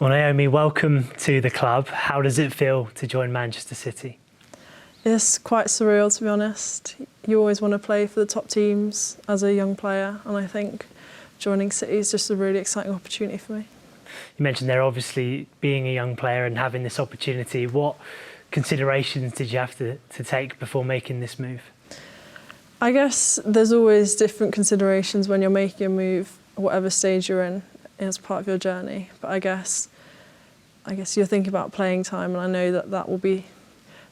Well, Naomi, welcome to the club. How does it feel to join Manchester City? It's quite surreal, to be honest. You always want to play for the top teams as a young player, and I think joining City is just a really exciting opportunity for me. You mentioned there, obviously, being a young player and having this opportunity. What considerations did you have to take before making this move? I guess there's always different considerations when you're making a move, whatever stage you're in as part of your journey. But I guess you're thinking about playing time, and I know that will be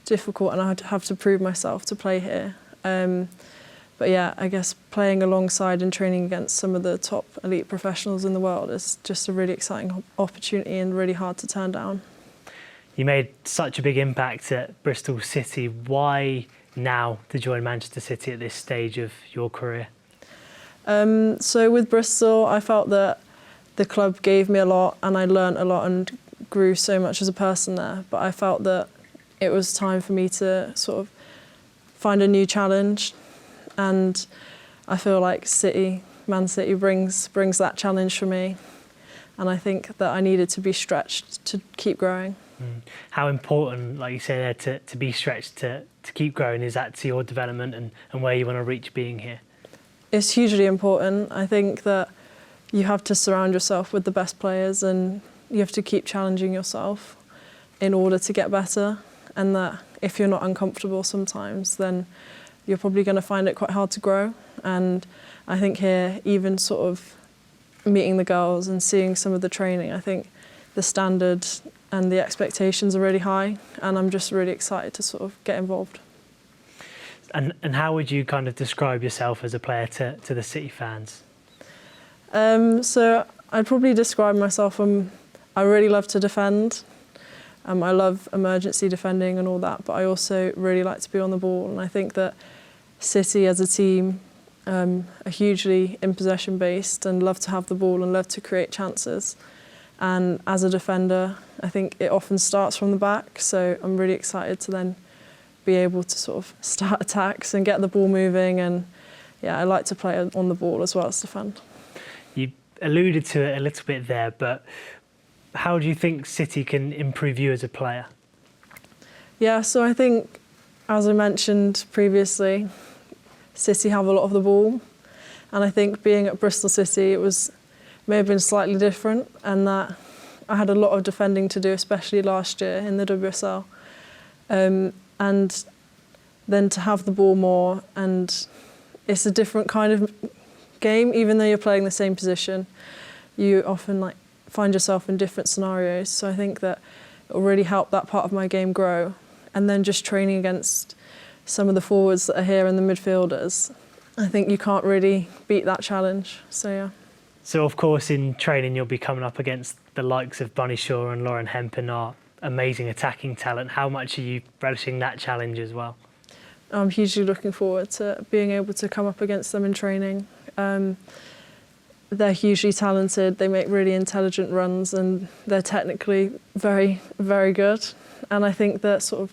difficult, and I'd have to prove myself to play here. But yeah, I guess playing alongside and training against some of the top elite professionals in the world is just a really exciting opportunity and really hard to turn down. You made such a big impact at Bristol City. Why now to join Manchester City at this stage of your career? So with Bristol, I felt that the club gave me a lot and I learnt a lot and grew so much as a person there. But I felt that it was time for me to sort of find a new challenge. And I feel like Man City brings that challenge for me. And I think that I needed to be stretched to keep growing. How important, like you say there, to be stretched to keep growing, is that to your development and where you want to reach being here? It's hugely important. I think that you have to surround yourself with the best players and you have to keep challenging yourself in order to get better. And that if you're not uncomfortable sometimes, then you're probably going to find it quite hard to grow. And I think here, even sort of meeting the girls and seeing some of the training, I think the standard and the expectations are really high, and I'm just really excited to sort of get involved. And how would you kind of describe yourself as a player to the City fans? So I'd probably describe myself, I really love to defend. I love emergency defending and all that, but I also really like to be on the ball. And I think that City as a team are hugely in possession based and love to have the ball and love to create chances. And as a defender, I think it often starts from the back. So I'm really excited to then be able to sort of start attacks and get the ball moving. And yeah, I like to play on the ball as well as defend. You alluded to it a little bit there, but how do you think City can improve you as a player? Yeah, so I think, as I mentioned previously, City have a lot of the ball. And I think being at Bristol City, may have been slightly different, and that I had a lot of defending to do, especially last year in the WSL. And then to have the ball more, and it's a different kind of game, even though you're playing the same position. You often find yourself in different scenarios. So I think that it will really help that part of my game grow. And then just training against some of the forwards that are here and the midfielders, I think you can't really beat that challenge. So yeah. So of course in training you'll be coming up against the likes of Bunny Shaw and Lauren Hempen, are amazing attacking talent. How much are you relishing that challenge as well? I'm hugely looking forward to being able to come up against them in training. They're hugely talented, they make really intelligent runs, and they're technically very, very good. And I think that sort of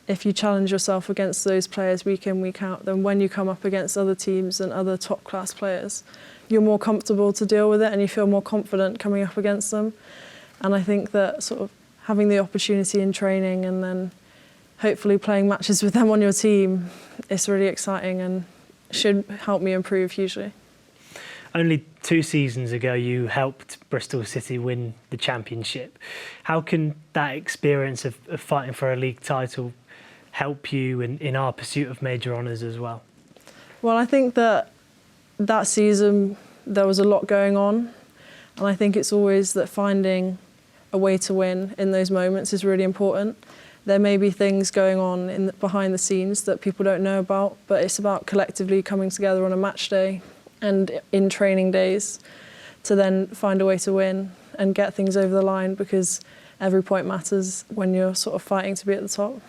if you challenge yourself against those players week in, week out, then when you come up against other teams and other top class players, you're more comfortable to deal with it and you feel more confident coming up against them. And I think that sort of having the opportunity in training and then hopefully playing matches with them on your team, it's really exciting and should help me improve hugely. Only 2 seasons ago you helped Bristol City win the championship. How can that experience of fighting for a league title help you in our pursuit of major honours as well? Well, I think that season there was a lot going on, and I think it's always that finding a way to win in those moments is really important. There may be things going on behind the scenes that people don't know about, but it's about collectively coming together on a match day and in training days to then find a way to win and get things over the line, because every point matters when you're sort of fighting to be at the top.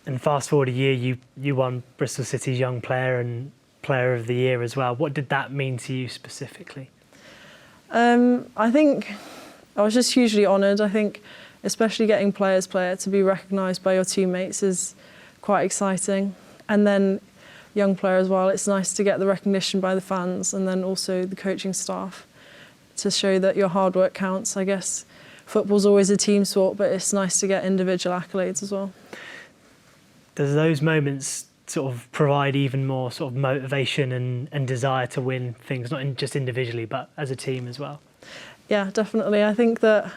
And fast forward a year, you won Bristol City's Young Player and Player of the Year as well. What did that mean to you specifically? I think I was just hugely honoured. I think especially getting Players Player to be recognised by your teammates is quite exciting. And then Young Player as well, it's nice to get the recognition by the fans and then also the coaching staff to show that your hard work counts. I guess football's always a team sport, but it's nice to get individual accolades as well. Does those moments sort of provide even more sort of motivation and desire to win things, not just individually, but as a team as well? Yeah, definitely. I think that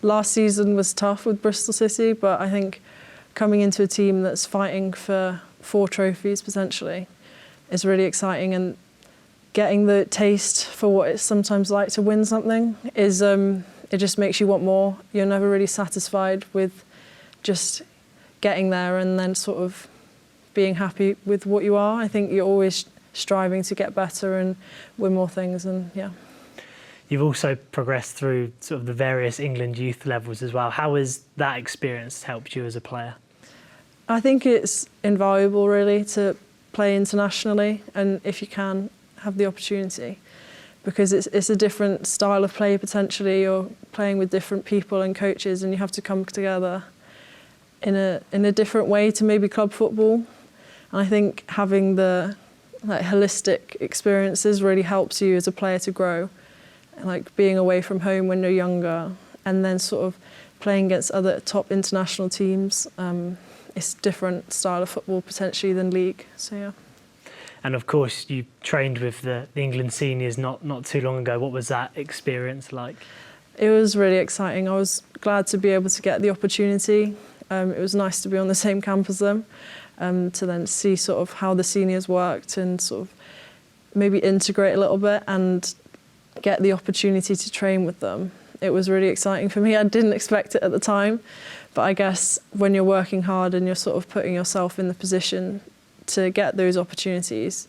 last season was tough with Bristol City, but I think coming into a team that's fighting for 4 trophies potentially is really exciting, and getting the taste for what it's sometimes like to win something is it just makes you want more. You're never really satisfied with just getting there and then sort of being happy with what you are. I think you're always striving to get better and win more things, and yeah. You've also progressed through sort of the various England youth levels as well. How has that experience helped you as a player? I think it's invaluable really to play internationally, and if you can, have the opportunity, because it's a different style of play potentially. You're playing with different people and coaches, and you have to come together in a different way to maybe club football. And I think having the holistic experiences really helps you as a player to grow, like being away from home when you're younger and then sort of playing against other top international teams. It's a different style of football potentially than league, so yeah. And of course, you trained with the England seniors not too long ago. What was that experience like? It was really exciting. I was glad to be able to get the opportunity. It was nice to be on the same camp as them, to then see sort of how the seniors worked and sort of maybe integrate a little bit and get the opportunity to train with them. It was really exciting for me. I didn't expect it at the time, but I guess when you're working hard and you're sort of putting yourself in the position to get those opportunities,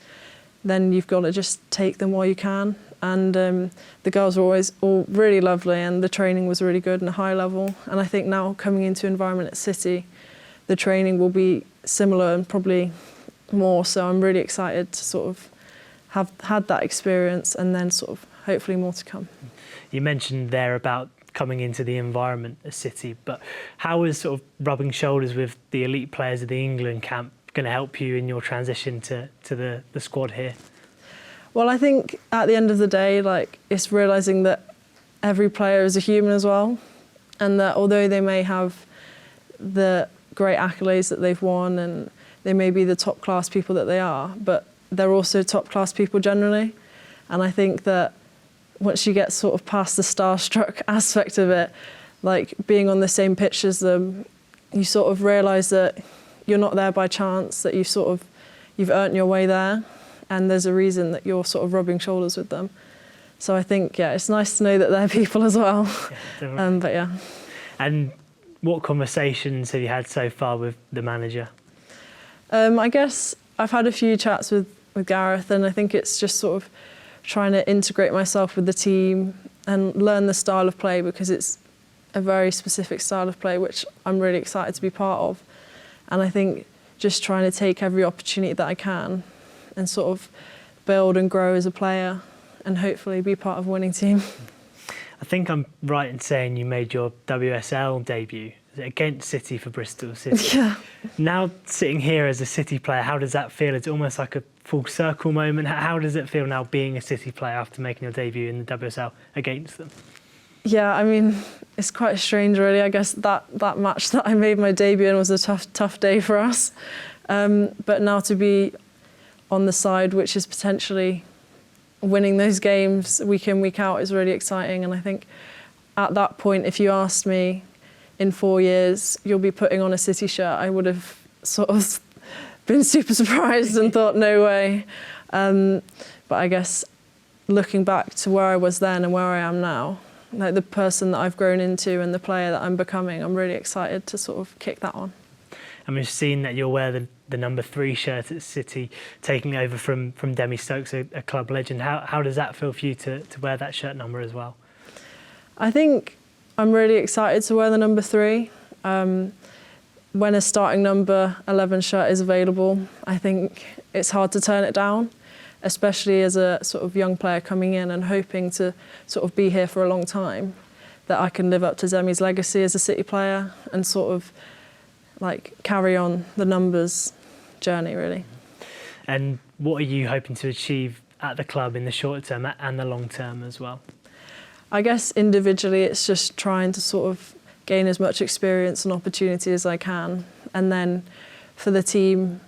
then you've got to just take them while you can. And the girls were always all really lovely, and the training was really good and a high level. And I think now coming into environment at City, the training will be similar and probably more. So I'm really excited to sort of have had that experience and then sort of hopefully more to come. You mentioned there about coming into the environment at City, but how is sort of rubbing shoulders with the elite players of the England camp going to help you in your transition to the squad here? Well, I think at the end of the day, it's realising that every player is a human as well, and that although they may have the great accolades that they've won and they may be the top class people that they are, but they're also top class people generally. And I think that once you get sort of past the starstruck aspect of it, like being on the same pitch as them, you sort of realise that you're not there by chance, that you've earned your way there, and there's a reason that you're sort of rubbing shoulders with them. So I think, yeah, it's nice to know that they're people as well. Yeah, but yeah. And what conversations have you had so far with the manager? I guess I've had a few chats with Gareth, and I think it's just sort of trying to integrate myself with the team and learn the style of play, because it's a very specific style of play which I'm really excited to be part of. And I think just trying to take every opportunity that I can and sort of build and grow as a player and hopefully be part of a winning team. I think I'm right in saying you made your WSL debut against City for Bristol City. Yeah. Now sitting here as a City player, how does that feel? It's almost like a full circle moment. How does it feel now being a City player after making your debut in the WSL against them? Yeah, I mean, it's quite strange really. I guess that match that I made my debut in was a tough day for us. But now to be on the side which is potentially winning those games week in, week out is really exciting. And I think at that point, if you asked me in 4 years, you'll be putting on a City shirt, I would have sort of been super surprised and thought, no way. But I guess looking back to where I was then and where I am now, like the person that I've grown into and the player that I'm becoming, I'm really excited to sort of kick that on. And we've seen that you'll wear the number 3 shirt at City, taking over from Demi Stokes, a club legend. How does that feel for you to wear that shirt number as well? I think I'm really excited to wear the number 3. When a starting number 11 shirt is available, I think it's hard to turn it down, especially as a sort of young player coming in and hoping to sort of be here for a long time, that I can live up to Demi's legacy as a City player and sort of like carry on the numbers journey really. And what are you hoping to achieve at the club in the short term and the long term as well? I guess individually it's just trying to sort of gain as much experience and opportunity as I can. And then for the team,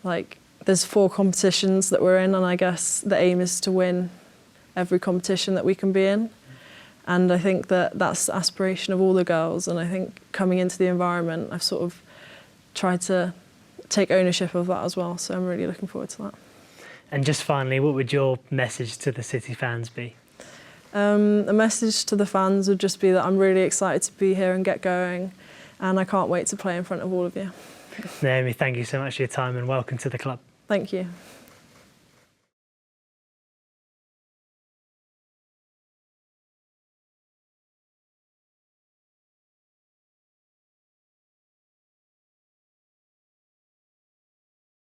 like there's 4 competitions that we're in, and I guess the aim is to win every competition that we can be in. And I think that that's the aspiration of all the girls. And I think coming into the environment, I've sort of tried to take ownership of that as well. So I'm really looking forward to that. And just finally, what would your message to the City fans be? The message to the fans would just be that I'm really excited to be here and get going, and I can't wait to play in front of all of you. Naomi, thank you so much for your time and welcome to the club. Thank you.